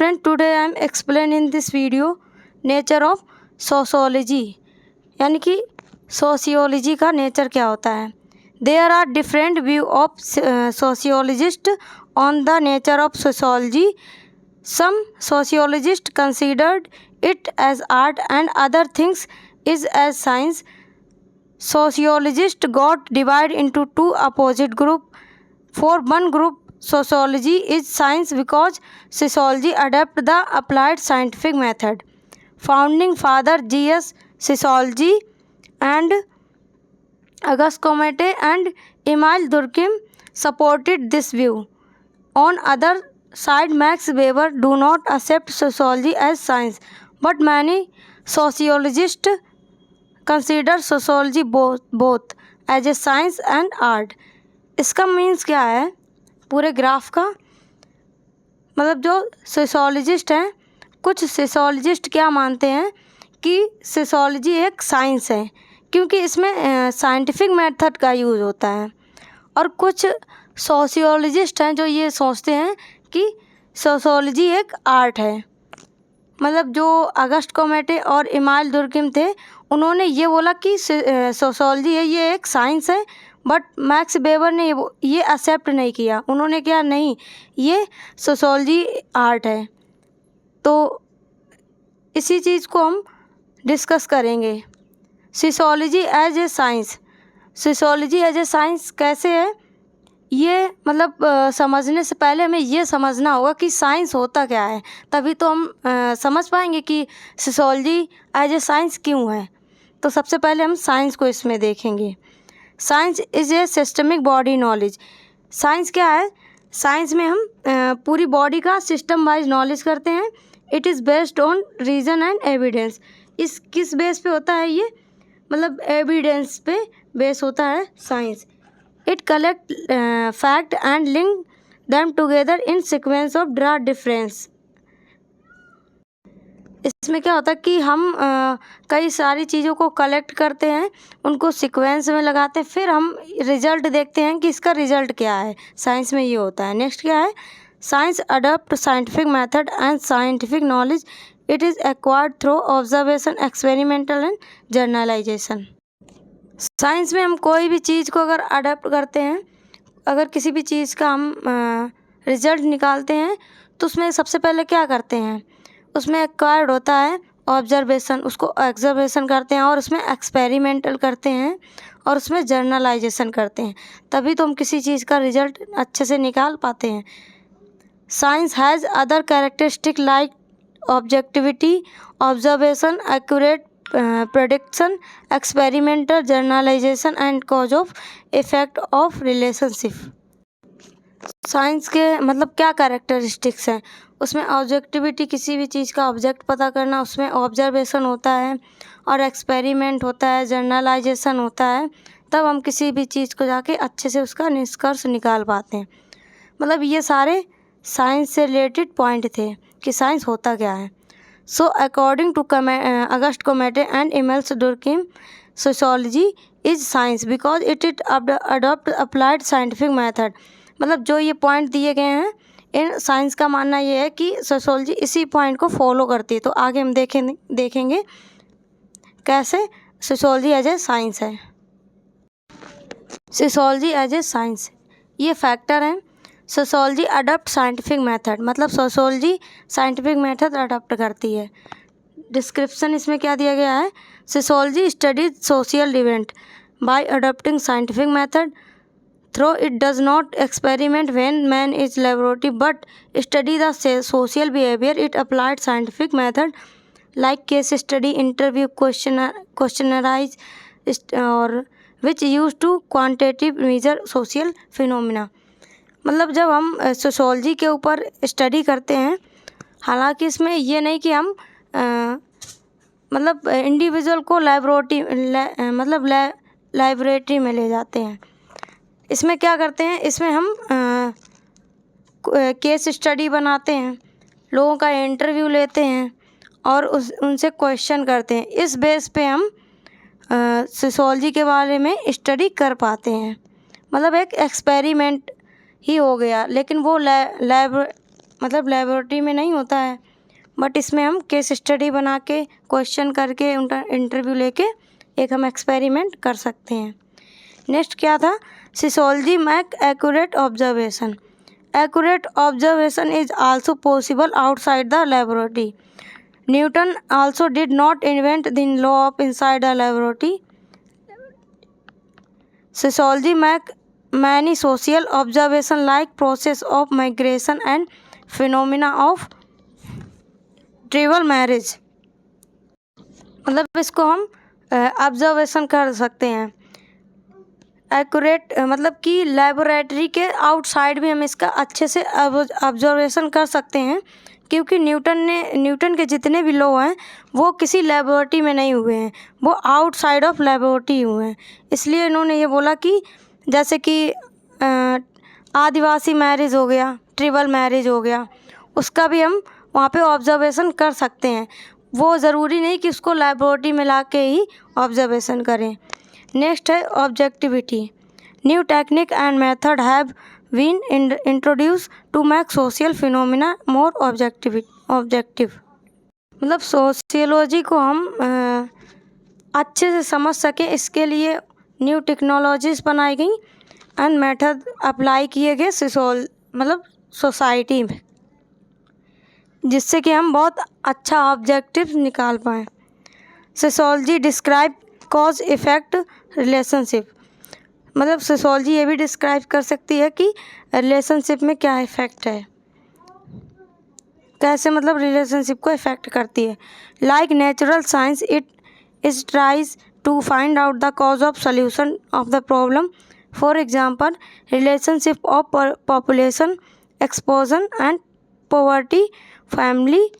friend, today I am explaining in this video nature of sociology, यानी कि sociology का nature क्या होता है. There are different view of sociologists on the nature of sociology. Some sociologists considered it as art and other things is as science. Sociologists got divided into two opposite groups. For one group, sociology is science because sociology adopts the applied scientific method. Founding father G.S. Sociology and Auguste Comte and Emile Durkheim supported this view. On other side, Max Weber do not accept sociology as science, but many sociologists consider sociology both as a science and art. इसका means क्या है पूरे graph का, मतलब जो sociologist हैं, कुछ sociologist क्या मानते हैं कि सोशियोलॉजी एक साइंस है क्योंकि इसमें साइंटिफिक मेथड का यूज़ होता है, और कुछ सोशियोलॉजिस्ट हैं जो ये सोचते हैं कि सोशियोलॉजी एक आर्ट है. मतलब जो अगस्ट कॉमेटे और इमाइल दुर्किम थे, उन्होंने ये बोला कि सोशियोलॉजी है ये एक साइंस है, बट मैक्स वेबर ने ये एक्सेप्ट नहीं किया. उन्होंने क्या, नहीं, ये सोशियोलॉजी आर्ट है. तो इसी चीज़ को हम डिस्कस करेंगे. Sociology as a science. Sociology as a science कैसे है, ये मतलब समझने से पहले हमें ये समझना होगा कि साइंस होता क्या है, तभी तो हम समझ पाएंगे कि सोशियोलॉजी एज ए साइंस क्यों है. तो सबसे पहले हम साइंस को इसमें देखेंगे. Science is a systemic body knowledge. Science क्या है, साइंस में हम पूरी बॉडी का सिस्टम वाइज नॉलेज करते हैं. It is based on reason and evidence. इस किस बेस पे होता है ये, मतलब एविडेंस पे बेस होता है science. It collect fact and link them together in sequence of draw difference. इसमें क्या होता है कि हम कई सारी चीज़ों को कलेक्ट करते हैं, उनको सीक्वेंस में लगाते हैं, फिर हम रिजल्ट देखते हैं कि इसका रिजल्ट क्या है. साइंस में ये होता है. नेक्स्ट क्या है, science adopt scientific method and scientific knowledge. It is acquired through observation, experimental and journalisation. Science में हम कोई भी चीज़ को अगर अडॉप्ट करते हैं, अगर किसी भी चीज़ का हम रिजल्ट निकालते हैं, तो उसमें सबसे पहले क्या करते हैं, उसमें एक्वायर्ड होता है ऑब्जर्वेशन, उसको ऑब्जर्वेशन करते हैं और उसमें एक्सपेरिमेंटल करते हैं और उसमें जर्नलाइजेशन करते हैं, तभी तो हम किसी चीज़ का रिजल्ट अच्छे से निकाल पाते हैं. Science has other characteristic like objectivity, observation, accurate prediction, experimental journalisation and cause of effect of relationship. Science के मतलब क्या कैरेक्टरिस्टिक्स हैं, उसमें ऑब्जेक्टिविटी, किसी भी चीज़ का ऑब्जेक्ट पता करना, उसमें ऑब्जर्वेशन होता है और एक्सपेरिमेंट होता है, जर्नलाइजेशन होता है, तब हम किसी भी चीज़ को जाके अच्छे से उसका निष्कर्ष निकाल पाते हैं. मतलब ये सारे साइंस से रिलेटेड पॉइंट थे कि साइंस होता क्या है. So according to Auguste Comte and Emile Durkheim, sociology is science because it adopt applied scientific method. मतलब जो ये पॉइंट दिए गए हैं, इन साइंस का मानना ये है कि सोशियोलॉजी इसी पॉइंट को फॉलो करती है. तो आगे हम देखेंगे कैसे सोशियोलॉजी एज ए साइंस है. सोशियोलॉजी एज ए साइंस, ये फैक्टर हैं. सोशियोलॉजी अडॉप्ट साइंटिफिक मेथड, मतलब सोशियोलॉजी साइंटिफिक मेथड अडॉप्ट करती है. डिस्क्रिप्शन इसमें क्या दिया गया है, sociology studies social event bye adopting scientific method. Though it does not experiment when man is laboratory but study the social behavior, it applied scientific method like case study, interview, questionnaires or which used to quantitative measure social phenomena. मतलब जब हम sociology के ऊपर study करते हैं, हालांकि इसमें ये नहीं कि हम मतलब इंडिविजुअल को लाइब्रेटरी में ले जाते हैं. इसमें क्या करते हैं, इसमें हम केस स्टडी बनाते हैं, लोगों का इंटरव्यू लेते हैं और उनसे क्वेश्चन करते हैं. इस बेस पे हम सोशियोलॉजी के बारे में स्टडी कर पाते हैं. मतलब एक एक्सपेरिमेंट ही हो गया, लेकिन वो मतलब लेबोरेटरी में नहीं होता है, बट इसमें हम केस स्टडी बना के क्वेश्चन करके इंटरव्यू लेके एक हम एक्सपेरिमेंट कर सकते हैं। नेक्स्ट क्या था, sociology make accurate observation. Accurate observation is also possible outside the laboratory. Newton also did not invent the law of inside the laboratory. Sociology make many social observation like process of migration and phenomena of tribal marriage। मतलब इसको हम observation कर सकते हैं। Accurate मतलब कि laboratory के outside भी हम इसका अच्छे से ऑब्जर्वेशन कर सकते हैं, क्योंकि न्यूटन के जितने भी लॉ हैं वो किसी लेबोरेटरी में नहीं हुए हैं, वो आउटसाइड ऑफ लेबोरेटरी हुए हैं। इसलिए इन्होंने ये बोला कि जैसे कि आदिवासी मैरिज हो गया, ट्रिबल मैरिज हो गया, उसका भी हम वहाँ पे ऑब्जर्वेशन कर सकते हैं। वो ज़रूरी नहीं कि उसको लेबोरेटरी में ला के ही ऑब्जर्वेशन करें। नेक्स्ट है objectivity. New technique and method have been introduce to make social phenomena more objective. मतलब सोशियोलॉजी को हम अच्छे से समझ सकें, इसके लिए न्यू टेक्नोलॉजीज़ बनाई गई एंड मेथड अप्लाई किए गए सोसाइटी में, जिससे कि हम बहुत अच्छा ऑब्जेक्टिव निकाल पाएँ। Sociology describe cause effect relationship. मतलब सोशियोलॉजी ये भी डिस्क्राइब कर सकती है कि रिलेशनशिप में क्या इफ़ेक्ट है, कैसे मतलब रिलेशनशिप को इफ़ेक्ट करती है। Like natural science it tries to find out the cause of solution of the problem. For example relationship of population explosion and poverty, family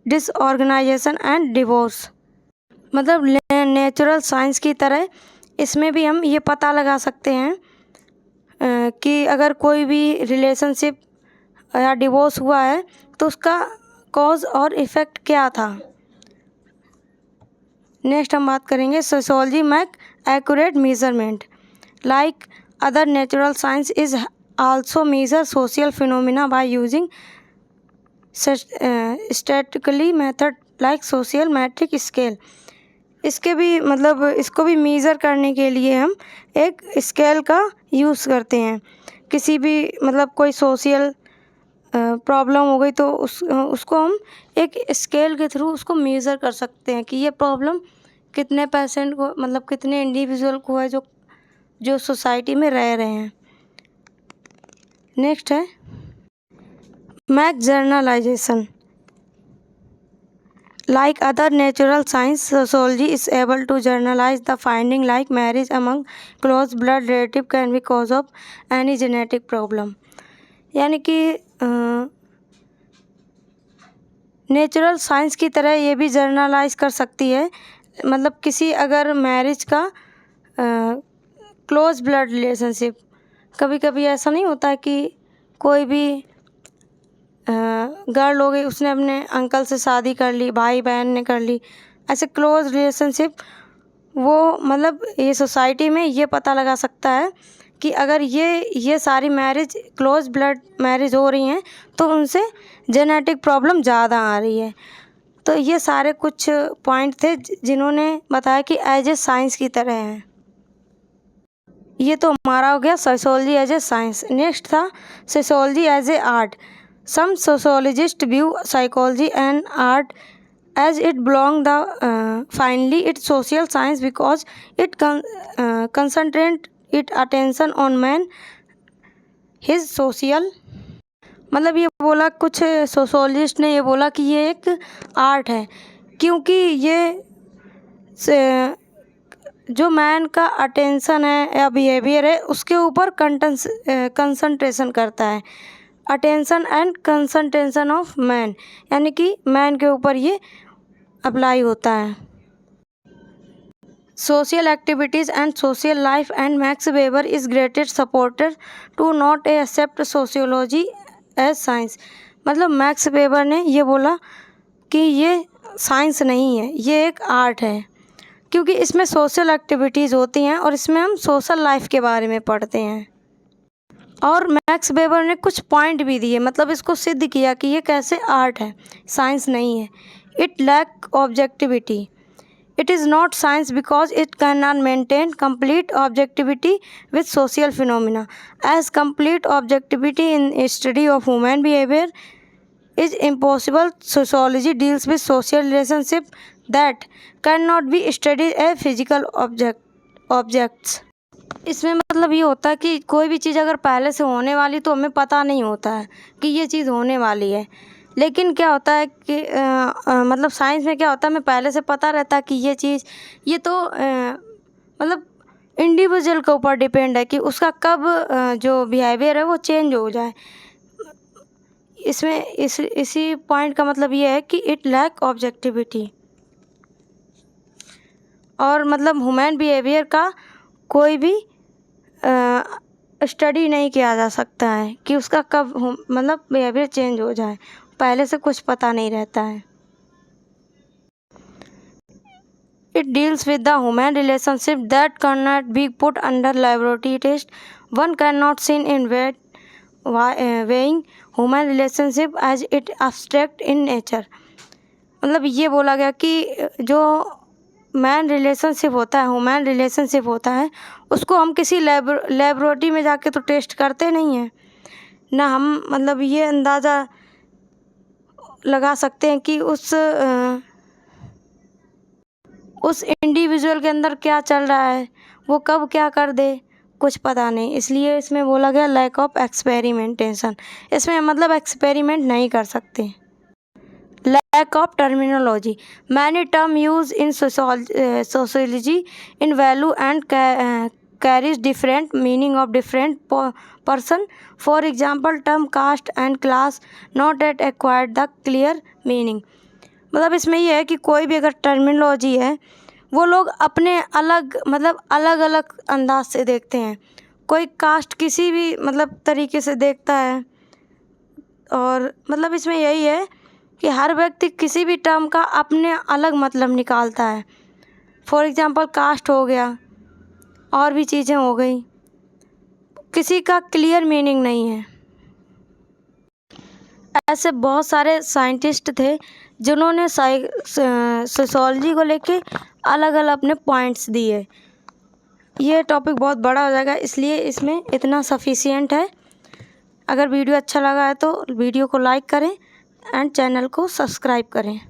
disorganisation and divorce. मतलब natural science की तरह इसमें भी हम ये पता लगा सकते हैं कि अगर कोई भी रिलेशनशिप या डिवोर्स हुआ है तो उसका कॉज और इफ़ेक्ट क्या था। नेक्स्ट हम बात करेंगे sociology make accurate measurement. Like other natural science is also measure social phenomena by using statistically method like social metric scale. इसके भी मतलब इसको भी मेज़र करने के लिए हम एक स्केल का यूज़ करते हैं। किसी भी मतलब कोई सोशल प्रॉब्लम हो गई तो उसको हम एक स्केल के थ्रू उसको मेज़र कर सकते हैं कि ये प्रॉब्लम कितने परसेंट को मतलब कितने इंडिविजुअल को है जो सोसाइटी में रह रहे हैं। नेक्स्ट है make generalization. Like other natural science, sociology is able to journalize the finding like marriage among close blood relative can be cause of any genetic problem। यानी कि नेचुरल साइंस की तरह ये भी जर्नलाइज कर सकती है। मतलब किसी अगर मैरिज का क्लोज ब्लड रिलेशनशिप, कभी कभी ऐसा नहीं होता है कि कोई भी गर्ल हो गई, उसने अपने अंकल से शादी कर ली, भाई बहन ने कर ली, ऐसे क्लोज रिलेशनशिप, वो मतलब ये सोसाइटी में ये पता लगा सकता है कि अगर ये सारी मैरिज क्लोज ब्लड मैरिज हो रही हैं तो उनसे जेनेटिक प्रॉब्लम ज़्यादा आ रही है। तो ये सारे कुछ पॉइंट थे जिन्होंने बताया कि एज ए साइंस की तरह हैं। ये तो हमारा हो गया sociology as a science. Next था sociology as a art. Some sociologists view psychology and art as it belong finally its social science because it concentrate its attention on man his social। मतलब ये बोला कुछ sociologist ने ये बोला कि ये एक आर्ट है, क्योंकि ये जो मैन का अटेंशन है या बिहेवियर है उसके ऊपर कंसंट्रेशन करता है। Attention and concentration of man, यानी कि मैन के ऊपर ये अप्लाई होता है। Social activities and social life and Max Weber is greatest supporter to not accept sociology as science. मतलब मैक्स वेबर ने ये बोला कि ये साइंस नहीं है, ये एक आर्ट है, क्योंकि इसमें सोशल एक्टिविटीज़ होती हैं और इसमें हम सोशल लाइफ के बारे में पढ़ते हैं। और मैक्स वेबर ने कुछ पॉइंट भी दिए, मतलब इसको सिद्ध किया कि ये कैसे आर्ट है, साइंस नहीं है। It lack objectivity. It is not science because it cannot maintain complete objectivity with social phenomena. As complete objectivity in a study of human behavior is impossible, sociology deals with social relationships that cannot be studied as physical objects. इसमें मतलब ये होता है कि कोई भी चीज़ अगर पहले से होने वाली तो हमें पता नहीं होता है कि ये चीज़ होने वाली है। लेकिन क्या होता है कि मतलब साइंस में क्या होता है, हमें पहले से पता रहता है कि ये चीज़, ये तो मतलब इंडिविजुअल के ऊपर डिपेंड है कि उसका कब जो बिहेवियर है वो चेंज हो जाए। इसमें इसी पॉइंट का मतलब ये है कि इट लैक ऑब्जेक्टिविटी। और मतलब ह्यूमन बिहेवियर का कोई भी स्टडी नहीं किया जा सकता है कि उसका कब मतलब बिहेवियर चेंज हो जाए, पहले से कुछ पता नहीं रहता है। It deals with the human relationship that cannot be put under laboratory test. One cannot see in weighing human relationship as it abstract in nature. मतलब ये बोला गया कि जो मैन रिलेशनशिप होता है, ह्यूमन रिलेशनशिप होता है, उसको हम किसी लेबोरेटरी में जाके तो टेस्ट करते नहीं हैं ना। हम मतलब ये अंदाज़ा लगा सकते हैं कि उस इंडिविजुअल के अंदर क्या चल रहा है, वो कब क्या कर दे, कुछ पता नहीं। इसलिए इसमें बोला गया लैक ऑफ एक्सपेरिमेंटेशन। इसमें मतलब एक्सपेरिमेंट नहीं कर सकते। Lack of terminology. Many term use in sociology in value and carries different meaning of different person. For example term caste and class not at acquired the clear meaning. मतलब इसमें यह है कि कोई भी अगर टर्मिनोलॉजी है वो लोग अपने अलग मतलब अलग अलग अंदाज से देखते हैं। कोई कास्ट किसी भी मतलब तरीके से देखता है, और मतलब इसमें यही है कि हर व्यक्ति किसी भी टर्म का अपने अलग मतलब निकालता है। फॉर एग्जांपल कास्ट हो गया, और भी चीज़ें हो गई, किसी का क्लियर मीनिंग नहीं है। ऐसे बहुत सारे साइंटिस्ट थे जिन्होंने सोशियोलॉजी को लेके अलग अलग अपने पॉइंट्स दिए। ये टॉपिक बहुत बड़ा हो जाएगा, इसलिए इसमें इतना सफिशिएंट है। अगर वीडियो अच्छा लगा है तो वीडियो को लाइक करें एंड चैनल को सब्सक्राइब करें।